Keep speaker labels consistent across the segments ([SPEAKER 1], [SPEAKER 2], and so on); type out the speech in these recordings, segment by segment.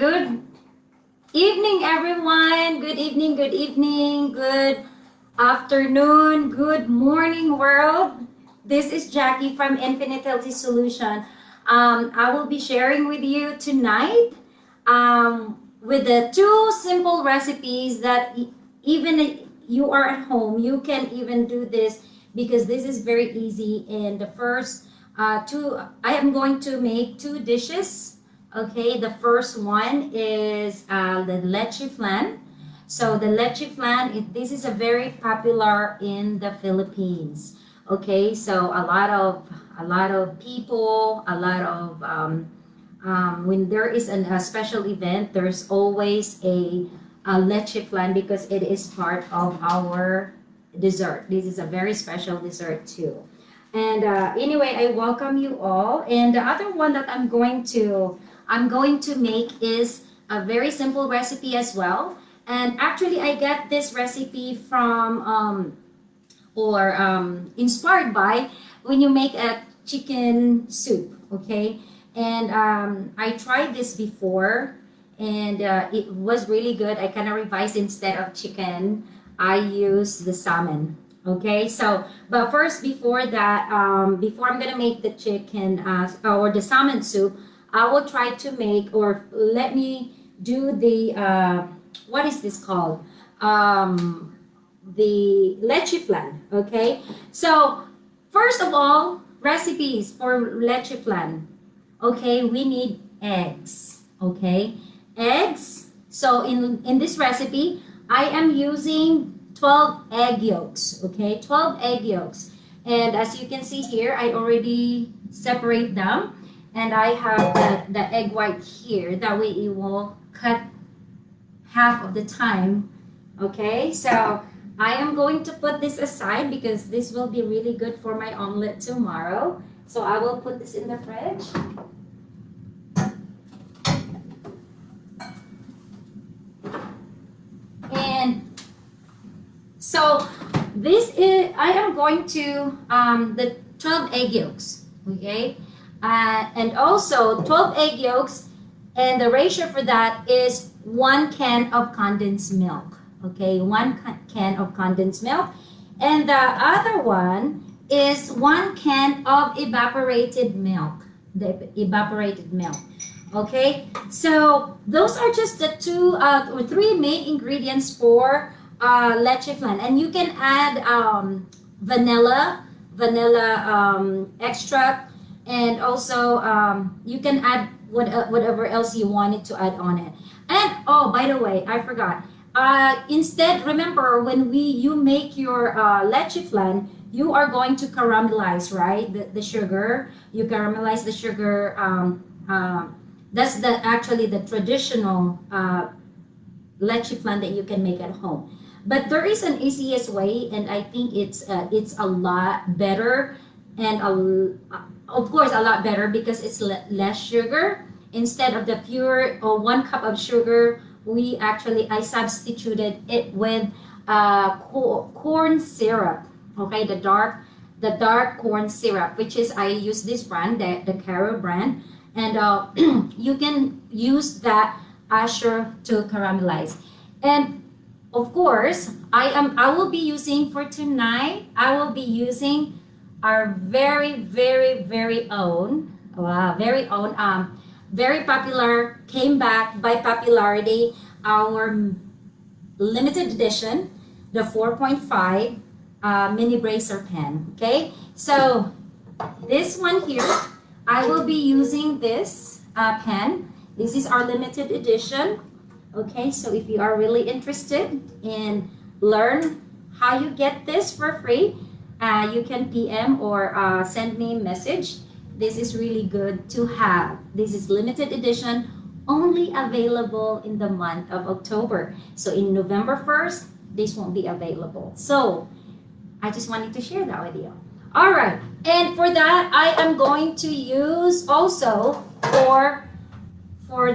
[SPEAKER 1] Good evening, everyone. Good evening, good evening, good afternoon, good morning, world. This is Jackie from Infinite Healthy Solution. I will be sharing with you tonight with the two simple recipes that even you are at home, you can even do this because this is very easy. And the first I am going to make two dishes. Okay, the first one is the Leche Flan. So the Leche Flan, this is a very popular in the Philippines. Okay, so a lot of people, when there is a special event, there's always a Leche Flan because it is part of our dessert. This is a very special dessert too. And anyway, I welcome you all. And the other one that I'm going to make is a very simple recipe as well. And actually, I got this recipe from inspired by when you make a chicken soup. Okay, and I tried this before, and it was really good. I kind of revised, instead of chicken, I used the salmon. Okay, so but first, before that, before I'm gonna make the chicken or the salmon soup, I will try to make, or let me do the what is this called? The leche flan. Okay, so first of all, recipes for leche flan. Okay, we need eggs. Okay, eggs. So in this recipe, I am using 12 egg yolks. Okay, 12 egg yolks. And as you can see here, I already separate them. And I have the egg white here. That way it will cut half of the time. Okay, so I am going to put this aside because this will be really good for my omelet tomorrow. So I will put this in the fridge. And so this is, I am going to, the 12 egg yolks, okay? And also 12 egg yolks, and the ratio for that is 1 can of condensed milk, okay? 1 can of condensed milk. And the other one is 1 can of evaporated milk, the evaporated milk. Okay, so those are just the 2 or 3 main ingredients for leche flan, and you can add vanilla extract, and also you can add whatever else you wanted to add on it. And oh, by the way, I forgot. Instead, remember when you make your leche flan, you are going to caramelize, right? The sugar. You caramelize the sugar. That's actually the traditional leche flan that you can make at home. But there is an easiest way, and I think it's a lot better, and of course a lot better because it's less sugar. Instead of the pure or 1 cup of sugar, I substituted it with corn syrup. Okay, the dark corn syrup, which is, I use this brand, the Caro brand. And you can use that Asher to caramelize. And of course, I will be using for tonight, I will be using our very own, very popular, came back by popularity, our limited edition, the 4.5 mini bracer pan. Okay, so this one here, I will be using this pen. This is our limited edition. Okay, so if you are really interested in learn how you get this for free, you can PM or send me a message. This is really good to have. This is limited edition, only available in the month of October. So in November 1st, this won't be available. So I just wanted to share that with you. All right, and for that, I am going to use also for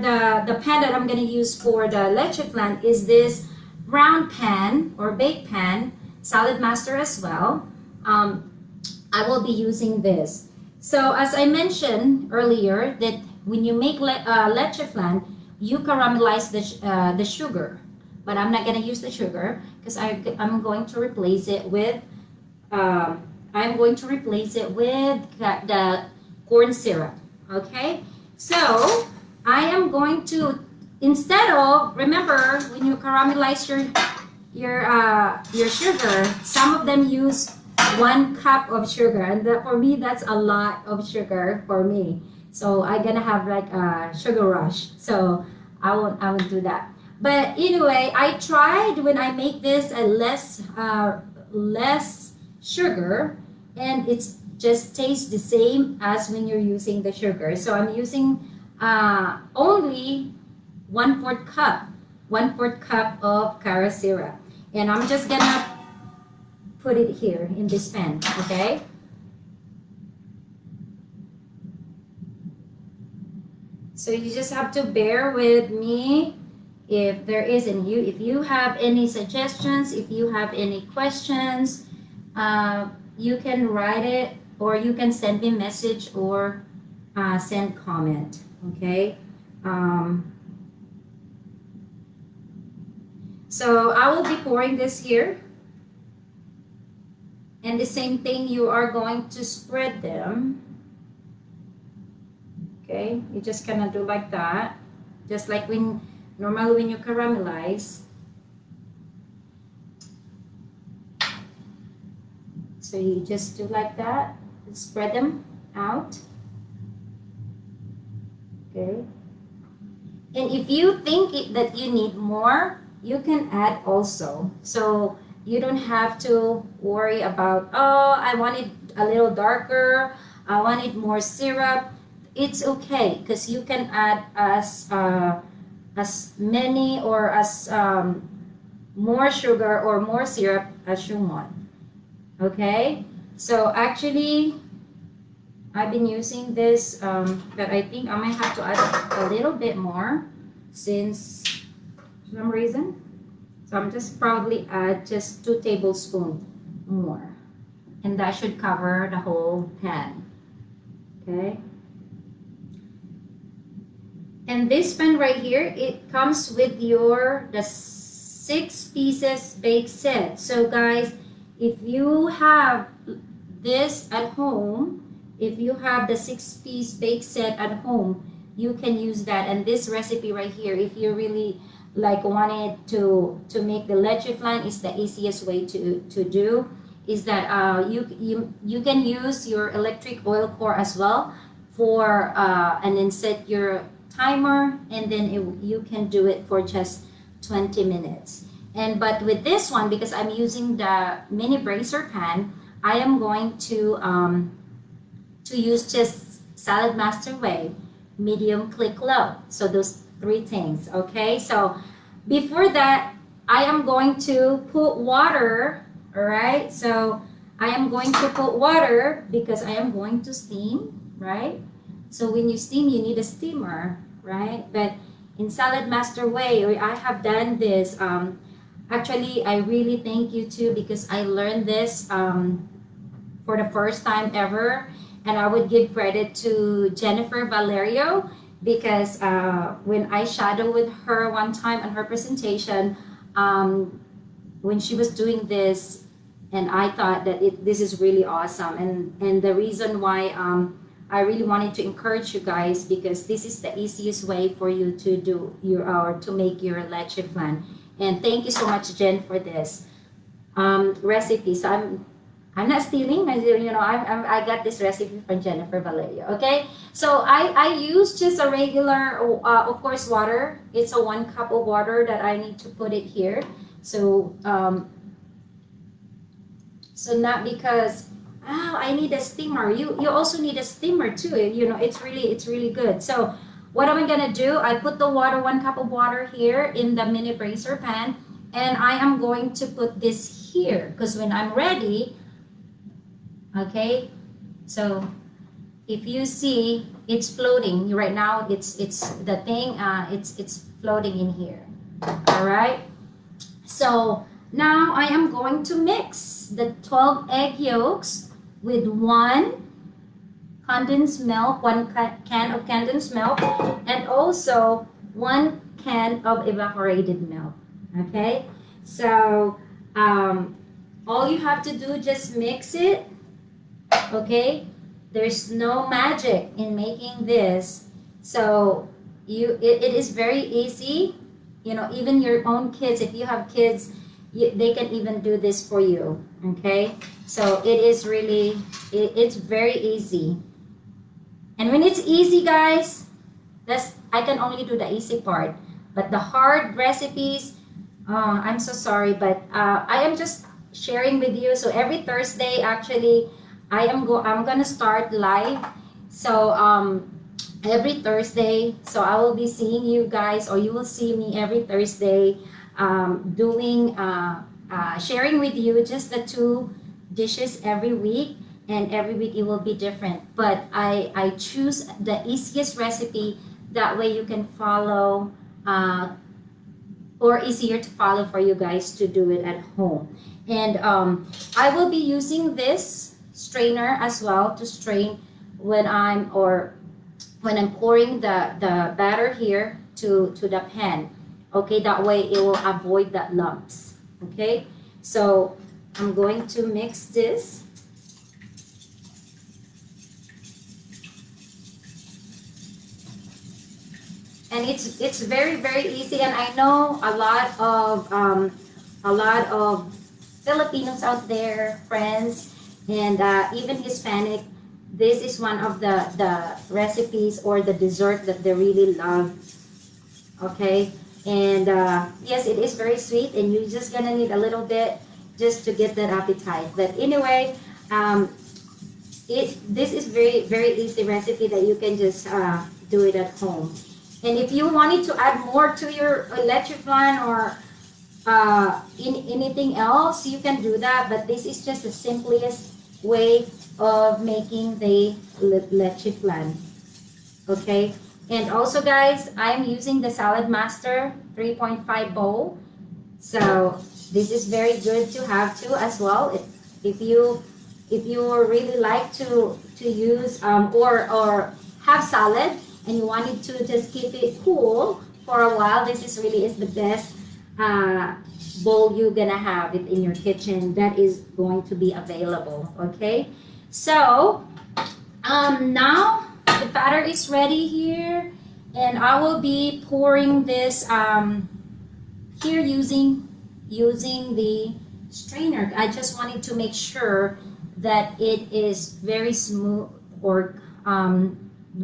[SPEAKER 1] the pan that I'm going to use for the leche flan is this round pan or bake pan, Salad Master as well. I will be using this. So as I mentioned earlier, that when you make leche flan, you caramelize the sugar, but I'm not gonna use the sugar because I'm going to replace it with the corn syrup. Okay, so I am going to, instead of, remember when you caramelize your sugar, some of them use 1 cup of sugar, and for me that's a lot of sugar for me. So I'm gonna have like a sugar rush. So I won't do that. But anyway, I tried when I make this a less sugar, and it's just tastes the same as when you're using the sugar. So I'm using only 1/4 cup of carob syrup, and I'm just gonna put it here in this pan. Okay. So you just have to bear with me if there is, and if you have any suggestions, if you have any questions, you can write it, or you can send me a message, or send comment. Okay. So I will be pouring this here, and the same thing, you are going to spread them. Okay, you just gonna do like that, just like normally when you caramelize. So you just do like that, spread them out. Okay, and if you think that you need more, you can add also. So you don't have to worry about, oh, I want it a little darker, I want it more syrup. It's okay, because you can add as many, or as more sugar or more syrup as you want. Okay, so actually I've been using this, but I think I might have to add a little bit more, since for some reason. So I'm just probably add just 2 tablespoons more, and that should cover the whole pan. Okay. And this pan right here, it comes with the 6 pieces bake set. So guys, if you have this at home, if you have the 6-piece bake set at home, you can use that. And this recipe right here, if you really like wanted to make the leche flan, is the easiest way to do, is that you can use your electric oil core as well for and then set your timer, and then you can do it for just 20 minutes. But with this one, because I'm using the mini bracer pan, I am going to use just salad master way, medium, click, low. So those 3 things. Okay, so before that, I am going to put water. All right, so I am going to put water because I am going to steam, right? So when you steam, you need a steamer, right? But in Salad Master Way, I have done this. Actually, I really thank you too, because I learned this for the first time ever. And I would give credit to Jennifer Valerio, because when I shadowed with her one time on her presentation, when she was doing this, and I thought that this is really awesome. And the reason why I really wanted to encourage you guys, because this is the easiest way for you to do to make your leche flan. And thank you so much, Jen, for this recipe. So I'm not stealing. I got this recipe from Jennifer Valerio. Okay, so I use just a regular, of course, water. It's a 1 cup of water that I need to put it here. So so not because I need a steamer. You also need a steamer too. It's really good. So what am I gonna do? I put the water, 1 cup of water here in the mini bracer pan, and I am going to put this here, because when I'm ready, okay, so if you see, it's floating right now. It's the thing. It's floating in here. All right. So now I am going to mix the 12 egg yolks with 1 condensed milk, 1 can of condensed milk, and also 1 can of evaporated milk. Okay, so all you have to do, just mix it. Okay, there's no magic in making this. So it is very easy. You know, even your own kids, if you have kids, they can even do this for you. Okay, so it is really, it's very easy. And when it's easy, guys, I can only do the easy part. But the hard recipes, I'm so sorry, but I am just sharing with you. So every Thursday, actually, I'm gonna start live. So every Thursday, so I will be seeing you guys, or you will see me every Thursday, doing sharing with you just the 2 dishes every week, and every week it will be different. But I choose the easiest recipe, that way you can follow, or easier to follow for you guys to do it at home. And I will be using this strainer as well to strain when I'm pouring the batter here to the pan. Okay, that way it will avoid that lumps. Okay, so I'm going to mix this. And it's very, very easy. And I know a lot of Filipinos out there, friends, and even Hispanic. This is one of the recipes or the dessert that they really love. Okay, and yes, it is very sweet, and you're just gonna need a little bit just to get that appetite. But anyway, this is very, very easy recipe that you can just do it at home. And if you wanted to add more to your leche flan, or anything else, you can do that. But this is just the simplest way of making the leche flan. Okay, and also, guys, I'm using the Salad Master 3.5 bowl. So this is very good to have too as well. If you really like to use or have salad, and you wanted to just keep it cool for a while, this is the best bowl you're gonna have it in your kitchen that is going to be available. Okay, so now the batter is ready here, and I will be pouring this here using the strainer. I just wanted to make sure that it is very smooth, or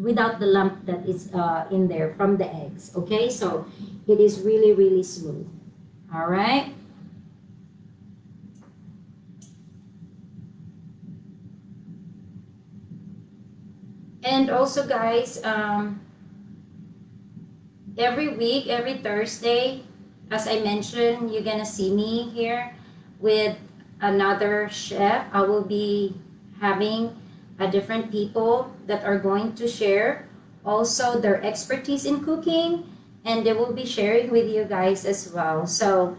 [SPEAKER 1] without the lump that is in there from the eggs. Okay, so it is really, really smooth. All right. And also, guys, every week, every Thursday, as I mentioned, you're gonna see me here with another chef. I will be having different people that are going to share also their expertise in cooking, and they will be sharing with you guys as well. So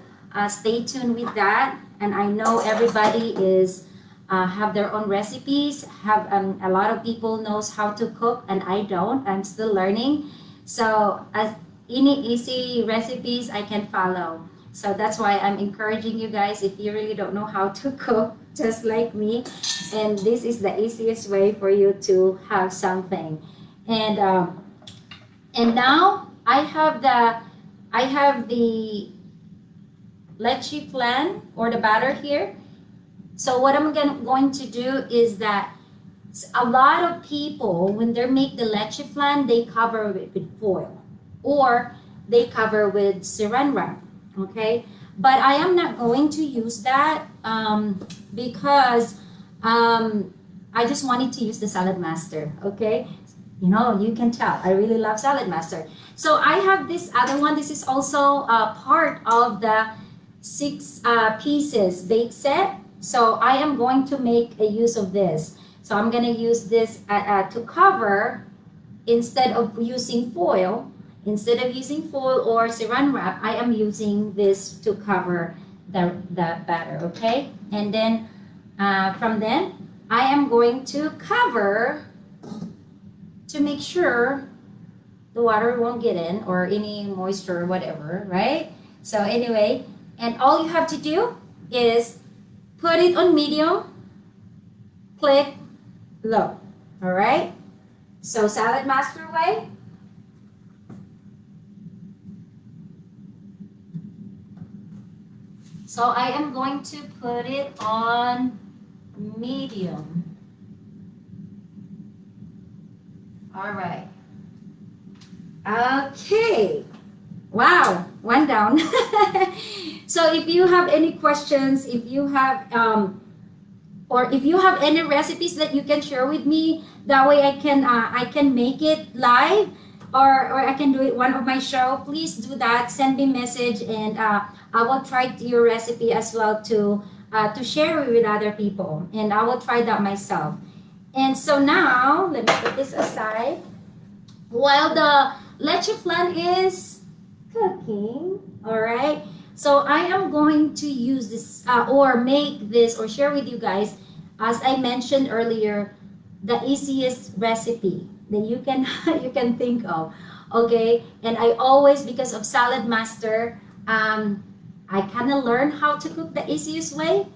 [SPEAKER 1] stay tuned with that. And I know everybody is have their own recipes. Have a lot of people knows how to cook, and I don't. I'm still learning. So as any easy recipes I can follow. So that's why I'm encouraging you guys, if you really don't know how to cook, just like me, and this is the easiest way for you to have something. And now I have the leche flan, or the batter here. So what I'm going to do is that a lot of people, when they make the leche flan, they cover it with foil, or they cover with saran wrap. Okay, but I am not going to use that because I just wanted to use the Salad Master. Okay, you know, you can tell I really love Salad Master. So I have this other one. This is also part of the 6 pieces bake set. So I am going to make a use of this. So I'm going to use this to cover, instead of using foil. Instead of using foil or saran wrap, I am using this to cover the batter. Okay, and then from then I am going to cover to make sure the water won't get in or any moisture or whatever, right? So anyway, and all you have to do is put it on medium, click low. All right. So Salad Master way. So I am going to put it on medium. All right. Okay. Wow, one down. So if you have any questions, if you have or if you have any recipes that you can share with me, that way I can make it live, or I can do it one of my show. Please do that. Send me message, and I will try your recipe as well to share it with other people, and I will try that myself. And so now let me put this aside while the leche flan is cooking. All right. So I am going to use this or make this or share with you guys, as I mentioned earlier, the easiest recipe that you can you can think of. Okay. And I always, because of Salad Master, I kind of learn how to cook the easiest way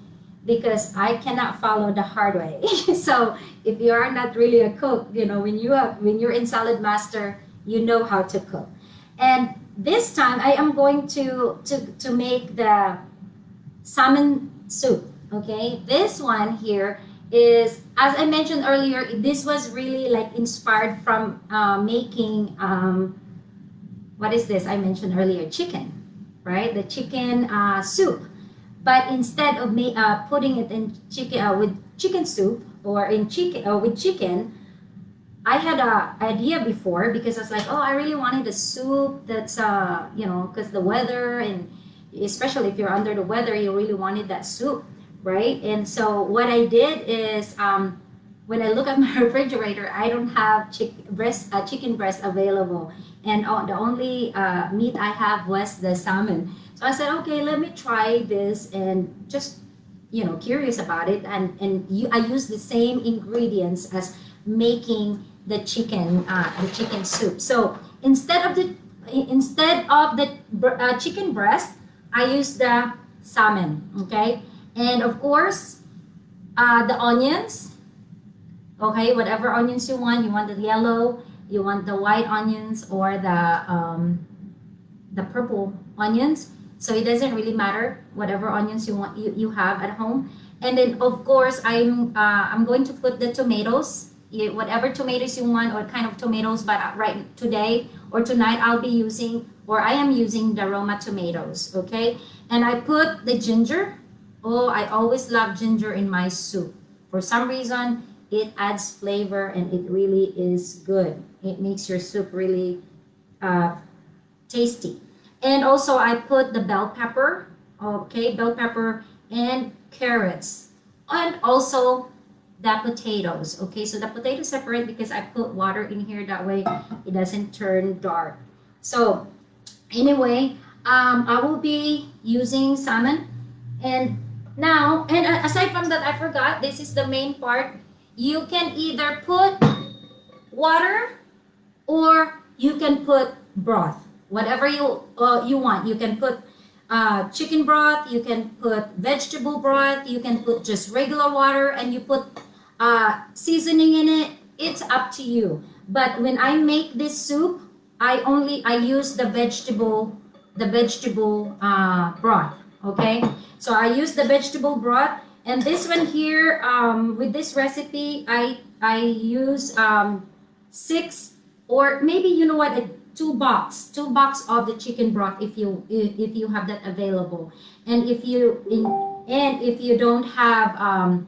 [SPEAKER 1] because I cannot follow the hard way. So if you are not really a cook, you know, when you're in Salad Master, you know how to cook. And this time I am going to make the salmon soup. Okay, this one here is, as I mentioned earlier, this was really like inspired from making what is this I mentioned earlier, chicken, right? The chicken soup. But instead of me putting it in chicken with chicken soup or in chicken or with chicken, I had a idea before, because I was like, oh, I really wanted a soup that's you know, because the weather, and especially if you're under the weather, you really wanted that soup, right? And so what I did is when I look at my refrigerator, I don't have chicken breast available, and the only meat I have was the salmon. So I said, okay, let me try this, and just, you know, curious about it, and I use the same ingredients as making the chicken soup. So instead of the chicken breast, I use the salmon. Okay, and of course the onions. Okay, whatever onions you want. You want the yellow, you want the white onions, or the purple onions. So it doesn't really matter, whatever onions you want, you have at home. And then of course I'm going to put the tomatoes, whatever tomatoes you want or kind of tomatoes, but right today or tonight I am using the Roma tomatoes. Okay, and I put the ginger. Oh, I always love ginger in my soup. For some reason, it adds flavor and it really is good. It makes your soup really tasty. And also I put the bell pepper. Okay, bell pepper and carrots, and also the potatoes. Okay, so the potatoes separate because I put water in here, that way it doesn't turn dark. So anyway, I will be using salmon. And now, and aside from that, I forgot, this is the main part. You can either put water or you can put broth, whatever you want. You can put chicken broth, you can put vegetable broth, you can put just regular water, and you put seasoning in it. It's up to you. But when I make this soup, I use the vegetable broth. Okay, so I use the vegetable broth. And this one here, with this recipe, I use 6, or maybe, you know what, two box of the chicken broth, if you have that available. And if you don't have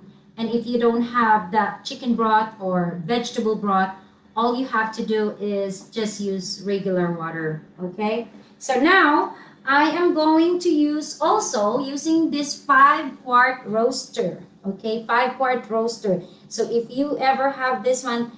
[SPEAKER 1] that chicken broth or vegetable broth, all you have to do is just use regular water. Okay, so now I am going to use also using this 5-quart roaster. Okay, 5-quart roaster. So if you ever have this one,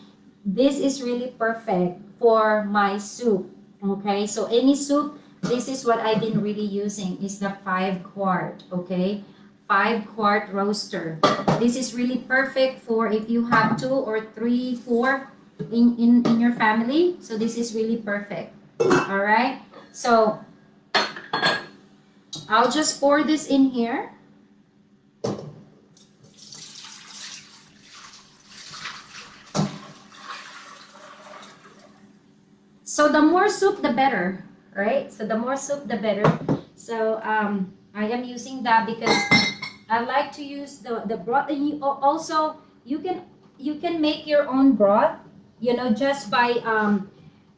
[SPEAKER 1] this is really perfect for my soup. Okay, so any soup, this is what I've been really using, is the 5-quart. Okay, 5-quart roaster. This is really perfect for if you have 2 or 3, 4 in your family. So this is really perfect. All right. So I'll just pour this in here. So the more soup, the better, right? So the more soup, the better. So I am using that because I like to use the broth. And also you can make your own broth. You know, just by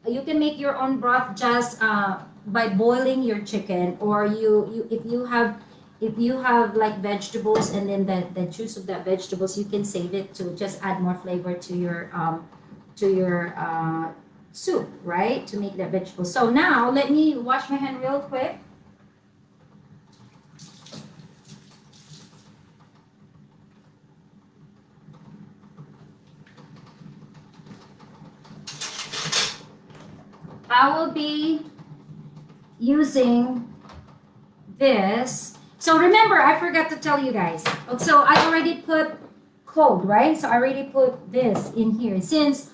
[SPEAKER 1] you can make your own broth just by boiling your chicken, or you if you have like vegetables, and then the juice of that vegetables, you can save it to just add more flavor to your soup, right? To make that vegetable. So now let me wash my hand real quick. I will be using this. So remember, I forgot to tell you guys. So I already put cold, right? So I already put this in here. Since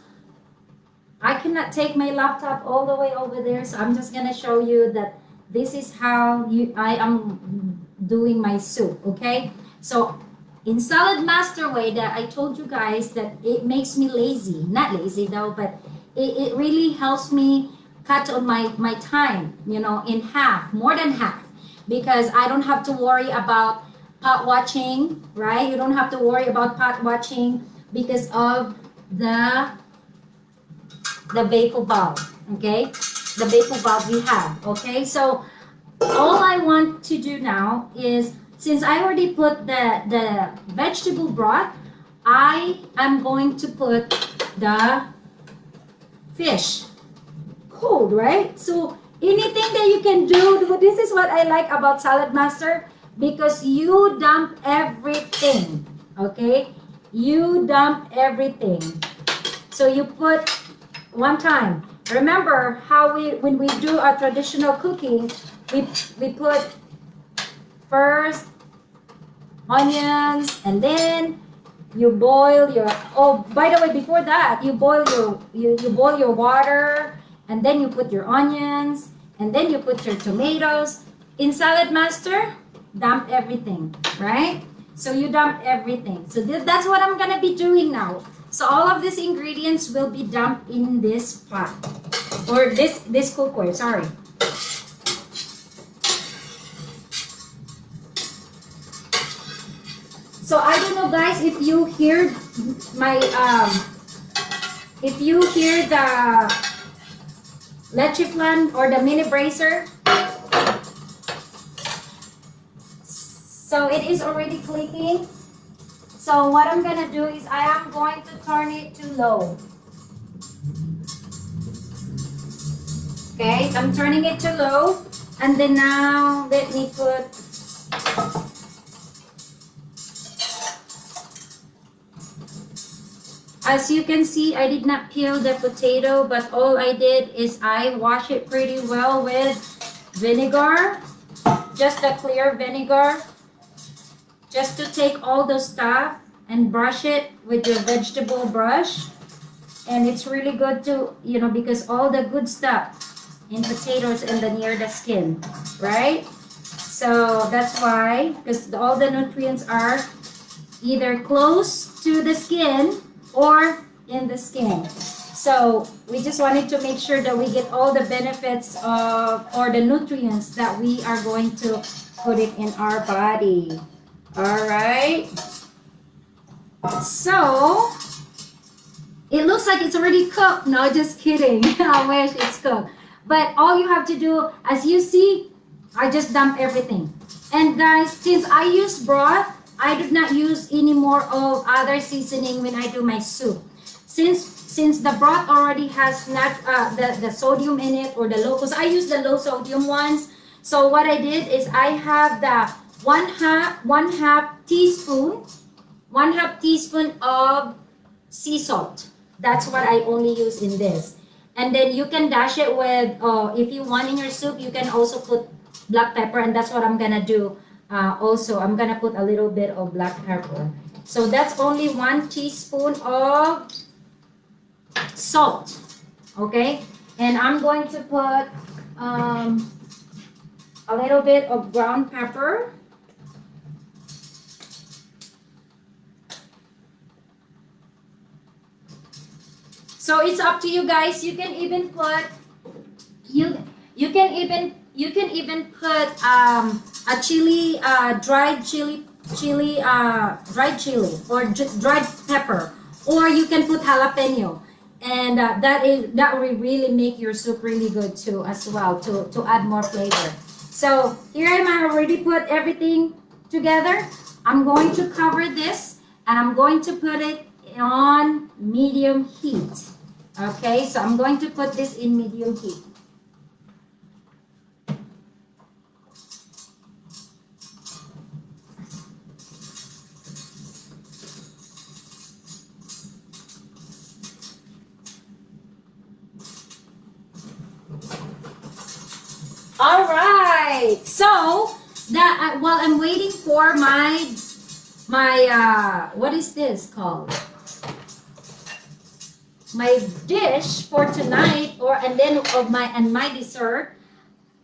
[SPEAKER 1] I cannot take my laptop all the way over there, so I'm just gonna show you that this is how I am doing my soup, okay? So in Salad Master way, that I told you guys that it makes me lazy. Not lazy though, but it really helps me cut on my time, you know, in half, more than half, because I don't have to worry about pot watching, right? You don't have to worry about pot watching because of the vegetable bulb, okay? The vegetable bulb we have, okay? So all I want to do now is, since I already put the vegetable broth, I am going to put the fish cold, right? So anything that you can do, this is what I like about Salad Master, because you dump everything, okay? You dump everything. So you put one time. Remember how when we do our traditional cooking, we put first onions, and then you boil your, oh, by the way, before that, you boil you boil your water, and then you put your onions, and then you put your tomatoes. In Salad Master, dump everything, right? So you dump everything. So that's what I'm gonna be doing now. So all of these ingredients will be dumped in this pot, or this cookware, sorry. So I don't know, guys, if you hear my if you hear the Leche Flan or the mini bracer. So it is already clicking. So what I'm gonna do is I am going to turn it to low. Okay, I'm turning it to low, and then now let me put as you can see, I did not peel the potato, but all I did is I wash it pretty well with vinegar, just a clear vinegar, just to take all the stuff and brush it with your vegetable brush. And it's really good to, you know, because all the good stuff in potatoes and near the skin, right? So that's why, because all the nutrients are either close to the skin or in the skin. So we just wanted to make sure that we get all the benefits of, or the nutrients that we are going to put it in our body. All right. So it looks like it's already cooked. No, just kidding. I wish it's cooked. But all you have to do, as you see, I just dump everything. And guys, since I use broth, I did not use any more of other seasoning when I do my soup. Since the broth already has not the sodium in it, or the low, because I use the low sodium ones. So what I did is I have the one half teaspoon of sea salt. That's what I only use in this. And then you can dash it with, if you want in your soup, you can also put black pepper, and that's what I'm gonna do. Also, I'm gonna put a little bit of black pepper. So that's only 1 teaspoon of salt. Okay, and I'm going to put a little bit of ground pepper. So it's up to you guys. You can even put you can even put a chili dried chili or dried pepper, or you can put jalapeno, and that will really make your soup really good too as well to add more flavor. So here I already put everything together. I'm going to cover this and I'm going to put it on medium heat. Okay, so I'm going to put this in medium heat. All right, so that while I'm waiting for my what is this called, my dish for tonight, or and then of my dessert,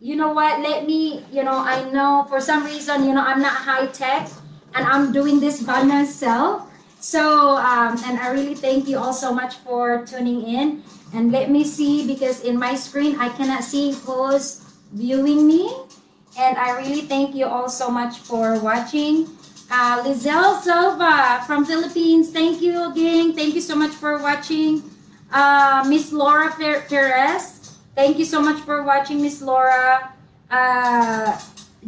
[SPEAKER 1] you know what, let me, I know for some reason, I'm not high tech and I'm doing this by myself. So and I really thank you all so much for tuning in. And let me see, because in my screen I cannot see who's viewing me. And I really thank you all so much for watching. Lizelle Silva from Philippines, thank you again. Thank you so much for watching. Miss Laura Perez, thank you so much for watching, Miss Laura.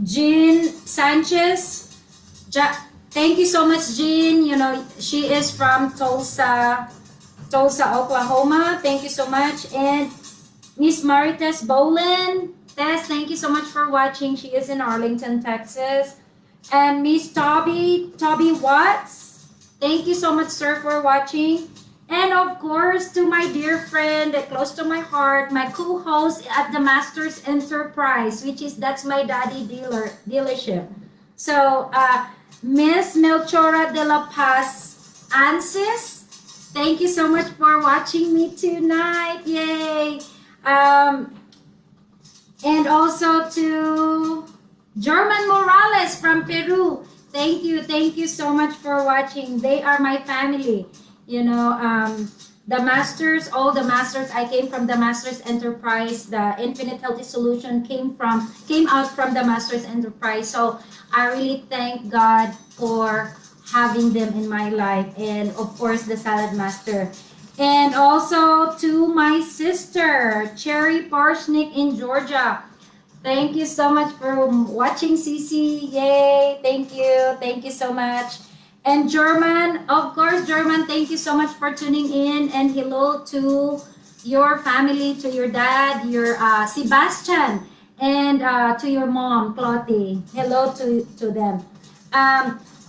[SPEAKER 1] Jean Sanchez, thank you so much, Jean. She is from Tulsa, Oklahoma. Thank you so much. And Miss Marites Bolin, Tess, thank you so much for watching. She is in Arlington, Texas. And Miss Toby Watts, thank you so much, sir, for watching. And of course, to my dear friend, close to my heart, my co-host at the Masters Enterprise, that's my daddy dealership. So, Miss Melchora de la Paz Ansis, thank you so much for watching me tonight. Yay! And also to German Morales from Peru. Thank you so much for watching. They are my family. The masters, all the masters, I came from the Masters Enterprise. The Infinite Healthy Solution came out from the Masters Enterprise. So I really thank God for having them in my life. And of course, the Salad Master. And also to my sister, Cherry Parshnik in Georgia. Thank you so much for watching, Cece. Yay! Thank you so much. And German, of course, German, thank you so much for tuning in. And hello to your family, to your dad, your Sebastian, and to your mom, Clotty. Hello to them.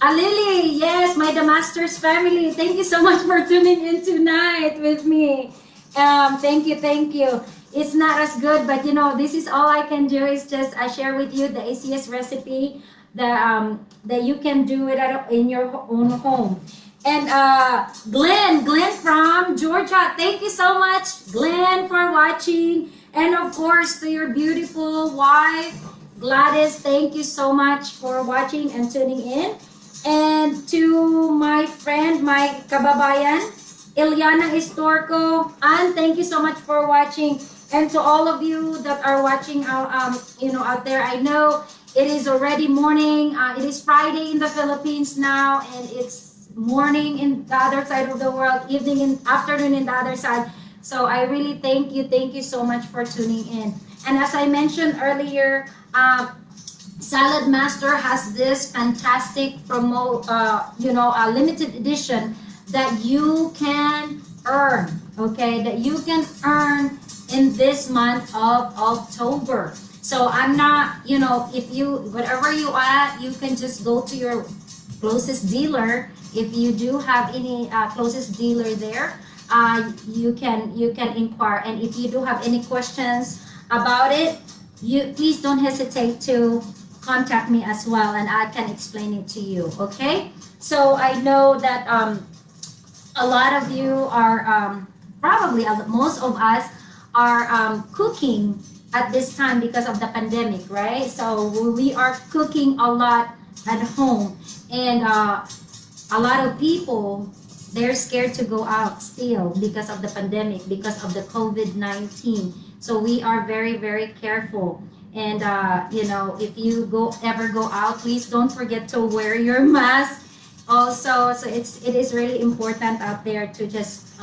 [SPEAKER 1] Lily, yes, my Damascus family. Thank you so much for tuning in tonight with me. Thank you. It's not as good, but this is all I can do is just share with you the ACS recipe that you can do it in your own home. And Glenn from Georgia, thank you so much, Glenn, for watching. And of course, to your beautiful wife, Gladys, thank you so much for watching and tuning in. And to my friend, my kababayan, Ilyana Historco, and thank you so much for watching. And to all of you that are watching out there, I know it is already morning. It is Friday in the Philippines now, and it's morning in the other side of the world, evening and afternoon in the other side. So I really thank you so much for tuning in. And as I mentioned earlier, Salad Master has this fantastic a limited edition that you can earn, okay? That you can earn in this month of October. So I'm not, if you, whatever you are, you can just go to your closest dealer. If you do have any closest dealer there, you can inquire. And if you do have any questions about it, please don't hesitate to contact me as well, and I can explain it to you. Okay? So I know that a lot of you are probably most of us are cooking at this time because of the pandemic, right? So we are cooking a lot at home, and a lot of people, they're scared to go out still because of the pandemic, because of the COVID-19. So we are very, very careful. And if you ever go out, please don't forget to wear your mask. Also, so it is really important out there to just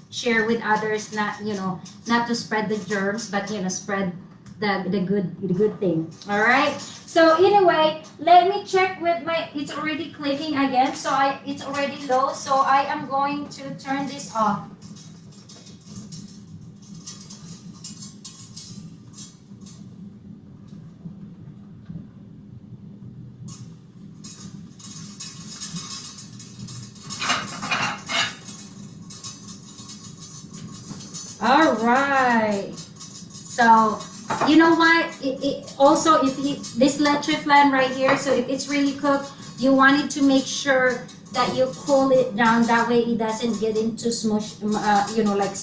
[SPEAKER 1] share with others, not to spread the germs, but spread the good thing. All right. So anyway, let me check with my. It's already clicking again, so it's already low. So I am going to turn this off. All right. So you know what? Also, if this leche flan right here, so if it's really cooked, you wanted to make sure that you cool it down. That way, it doesn't get into smush, like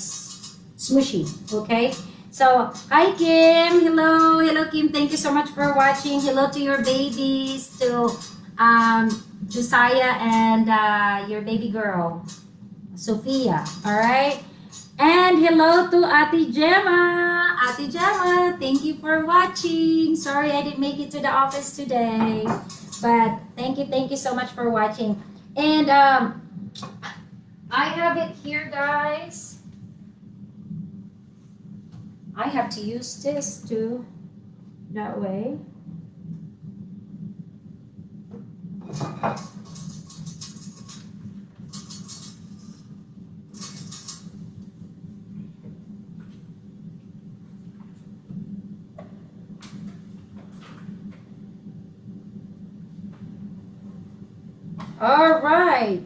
[SPEAKER 1] smushy. Okay. So hi Kim, hello Kim. Thank you so much for watching. Hello to your babies, to Josiah and your baby girl, Sophia. All right. And hello to Ate Gemma. Ate Gemma, thank you for watching. Sorry I didn't make it to the office today. But thank you so much for watching. And I have it here, guys. I have to use this too. That way. All right.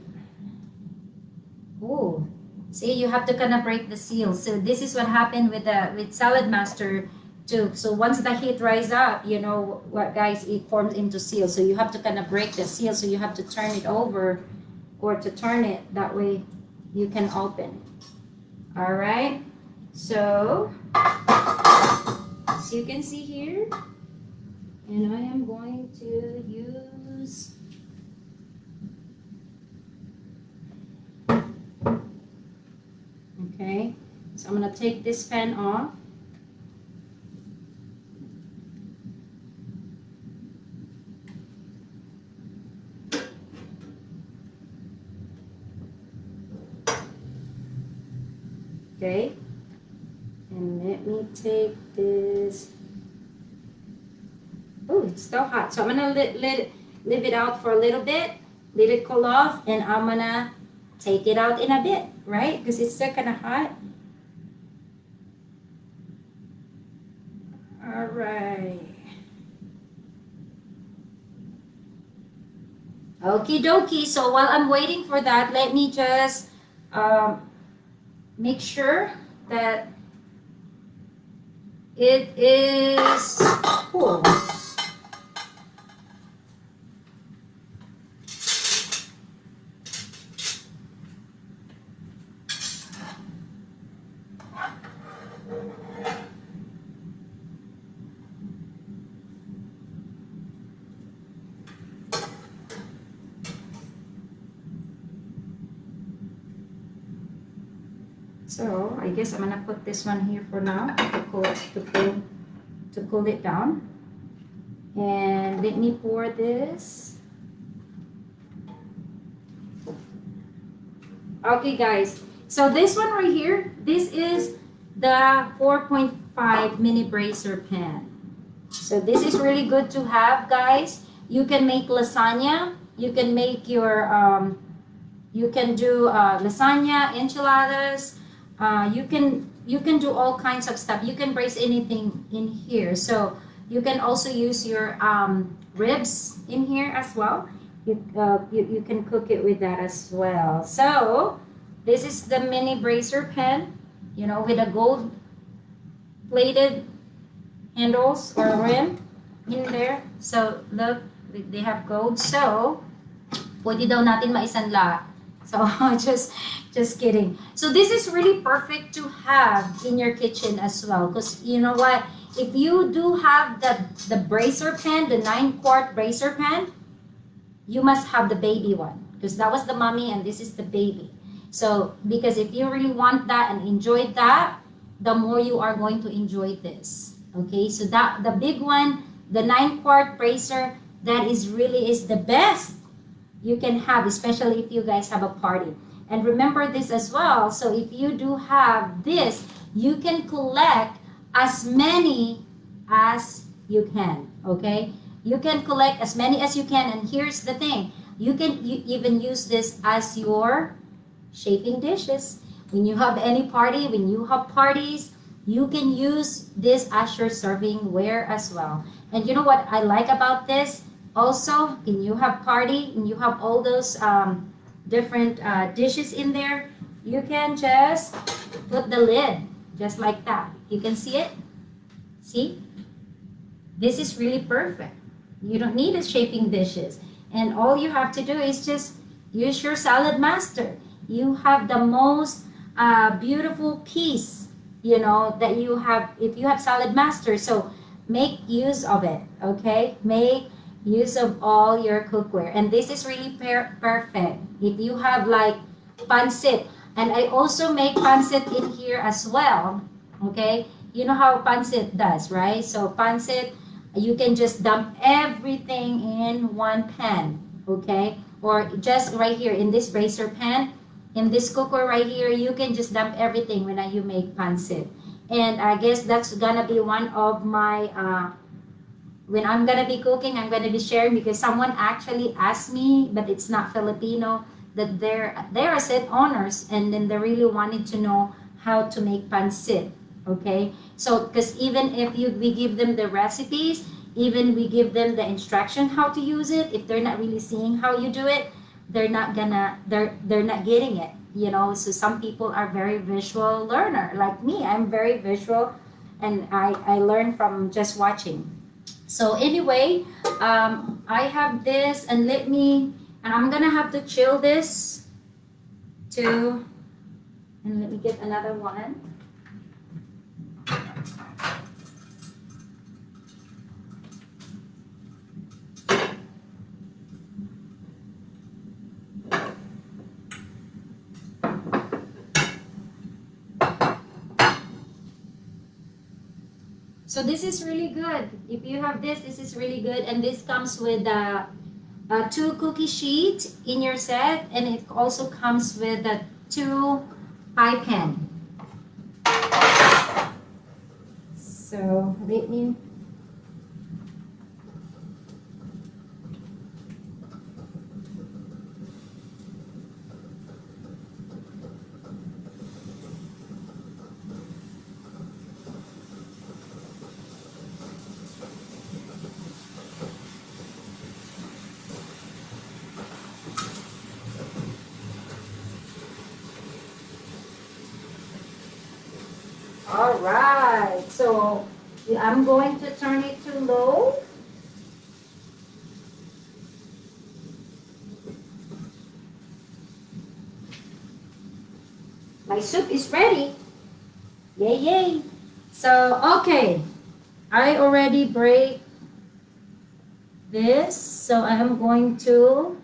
[SPEAKER 1] Oh, see, you have to kind of break the seal. So this is what happened with Salad Master too. So once the heat rise up, you know what, guys, it forms into seal. So you have to kind of break the seal. So you have to turn it over, or to turn it that way you can open. All right. So you can see here, and I am going to use. Okay, so I'm going to take this pen off. Okay, and let me take this. Oh, it's still hot. So I'm going to leave it out for a little bit, let it cool off, and I'm going to take it out in a bit, right? Because it's still kind of hot. All right. Okie dokie. So while I'm waiting for that, let me just make sure that it is cool. So I guess I'm gonna put this one here for now to cool it down. And let me pour this. Okay, guys. So this one right here, this is the 4.5 mini bracer pan. So this is really good to have, guys. You can make lasagna. You can make your you can do lasagna, enchiladas. You can do all kinds of stuff. You can braise anything in here. So you can also use your ribs in here as well. You can cook it with that as well. So this is the mini bracer pan, with a gold plated handles or rim in there. So look, they have gold. So pwede daw natin maisanla So just kidding. So this is really perfect to have in your kitchen as well. Because you know what? If you do have the bracer pan, the 9-quart bracer pan, you must have the baby one. Because that was the mommy and this is the baby. So because if you really want that and enjoy that, the more you are going to enjoy this. Okay, so that the big one, the 9-quart bracer, that is really is the best you can have, especially if you guys have a party. And remember this as well. So if you do have this, you can collect as many as you can. Okay, you can collect as many as you can. And here's the thing, you even use this as your shaping dishes. When you have any party, when you have parties, you can use this as your serving ware as well. And you know what I like about this? Also, when you have party and you have all those different dishes in there, you can just put the lid just like that. You can see it? See? This is really perfect. You don't need a shaping dishes. And all you have to do is just use your salad master. You have the most beautiful piece, you know, that you have if you have salad master. So make use of it, okay? Make use of all your cookware. And this is really perfect. If you have like pancit, and I also make pancit in here as well, okay? You know how pancit does, right? So pancit, you can just dump everything in one pan, okay? Or just right here in this bracer pan, in this cooker right here, you can just dump everything when you make pancit. And I guess that's gonna be one of my when I'm gonna be cooking, I'm gonna be sharing, because someone actually asked me, but it's not Filipino, that they are set owners, and then they really wanted to know how to make pancit. Okay, so because even if we give them the recipes, even we give them the instruction how to use it, if they're not really seeing how you do it, they're not getting it, you know. So some people are very visual learner like me. I'm very visual, and I learn from just watching. So anyway, I have this, and I'm gonna have to chill this too, and let me get another one. So this is really good. If you have this is really good, and this comes with a 2 cookie sheet in your set, and it also comes with a 2 pie pan. So let me. All right, so I'm going to turn it to low. My soup is ready. Yay, yay. So, okay, I already break this, so I am going to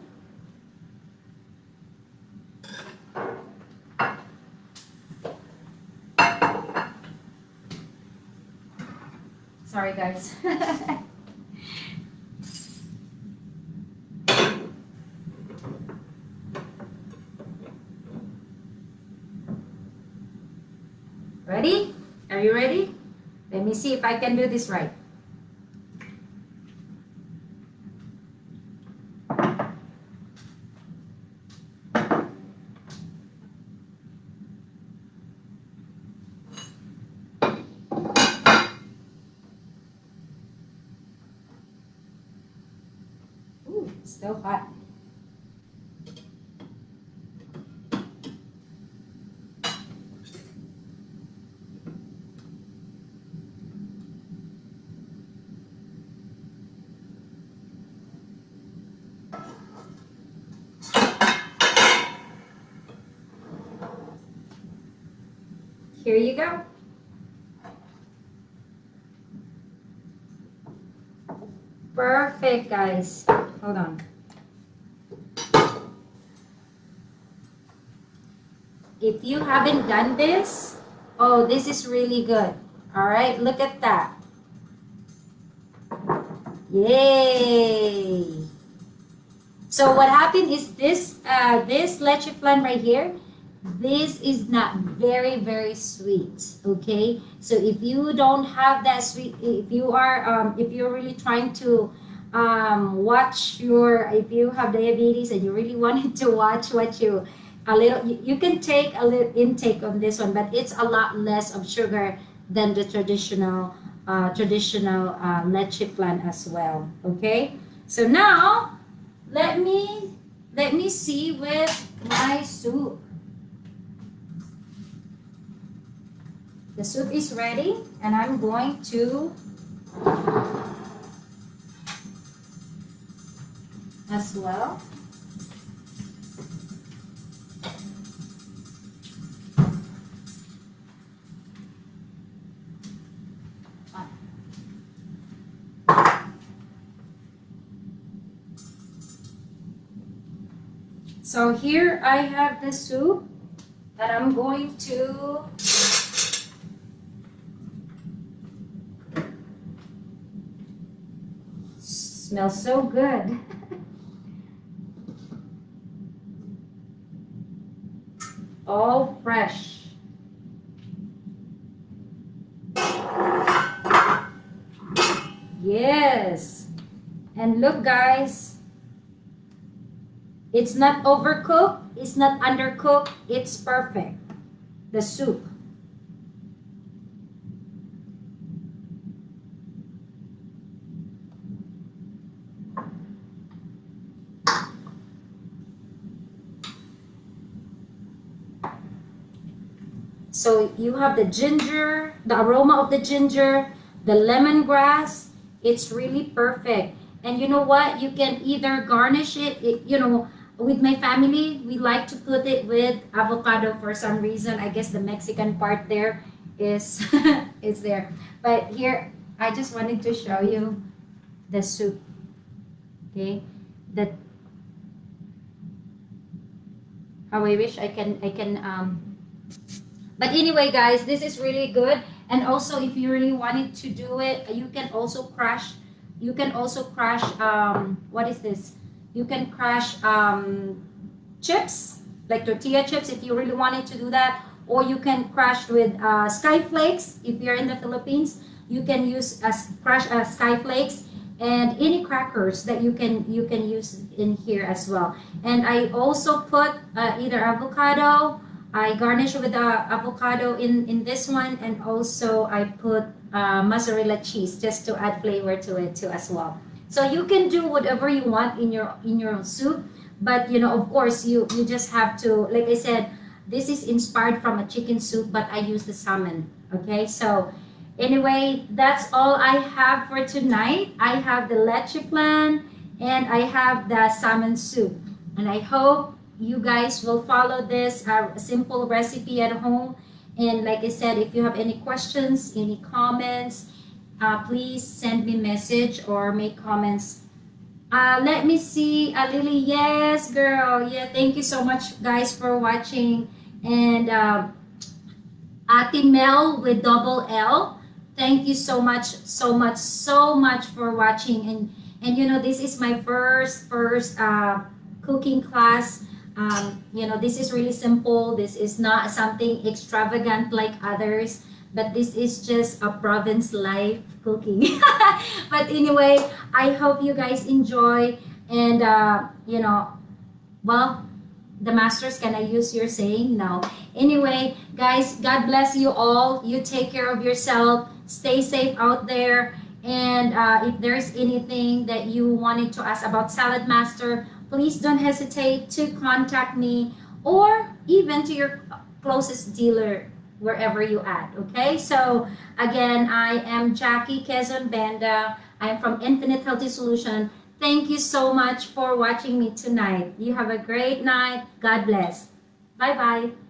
[SPEAKER 1] sorry guys. Ready? Are you ready? Let me see if I can do this right. Ooh, it's still hot. Here you go. Perfect, guys. Hold on. If you haven't done this, oh, this is really good. All right, look at that. Yay! So what happened is this leche flan right here, this is not very sweet. Okay, so if you don't have that sweet, if you're really trying to watch your, if you have diabetes and you really wanted to watch what you a little, you can take a little intake on this one, but it's a lot less of sugar than the traditional leche flan as well. Okay, so now let me see with my soup. The soup is ready, and I'm going to as well. So here I have the soup that I'm going to smells so good. All fresh. Yes. And look, guys. It's not overcooked, it's not undercooked, it's perfect. The soup. So you have the ginger, the aroma of the ginger, the lemongrass. It's really perfect. And you know what? You can either garnish it, with my family, we like to put it with avocado for some reason. I guess the Mexican part there is is there. But here, I just wanted to show you the soup. Okay, that how I wish I can But anyway, guys, this is really good. And also, if you really wanted to do it, you can also crush. You can also crush. What is this? You can crush chips, like tortilla chips, if you really wanted to do that. Or you can crush with sky flakes. If you're in the Philippines, you can use crush sky flakes and any crackers that you can use in here as well. And I also put either avocado. I garnish with avocado in this one, and also I put mozzarella cheese just to add flavor to it too as well. So you can do whatever you want in your soup, but of course you just have to, like I said, this is inspired from a chicken soup, but I use the salmon. Okay, so anyway, that's all I have for tonight. I have the leche flan and I have the salmon soup, and I hope you guys will follow this simple recipe at home. And like I said, if you have any questions, any comments, please send me a message or make comments. Let me see, Lily. Yes, girl. Yeah, thank you so much, guys, for watching. And Ate Mel with double L, thank you so much for watching. And this is my first cooking class. This is really simple. This is not something extravagant like others, but this is just a province life cooking. But anyway, I hope you guys enjoy. And well, the masters, can I use your saying? No. Anyway, guys, God bless you all. You take care of yourself. Stay safe out there. And if there's anything that you wanted to ask about Salad Master, please don't hesitate to contact me, or even to your closest dealer wherever you at. Okay, so again, I am Jackie Quezon Banda. I'm from Infinite Healthy Solution. Thank you so much for watching me tonight. You have a great night. God bless. Bye bye.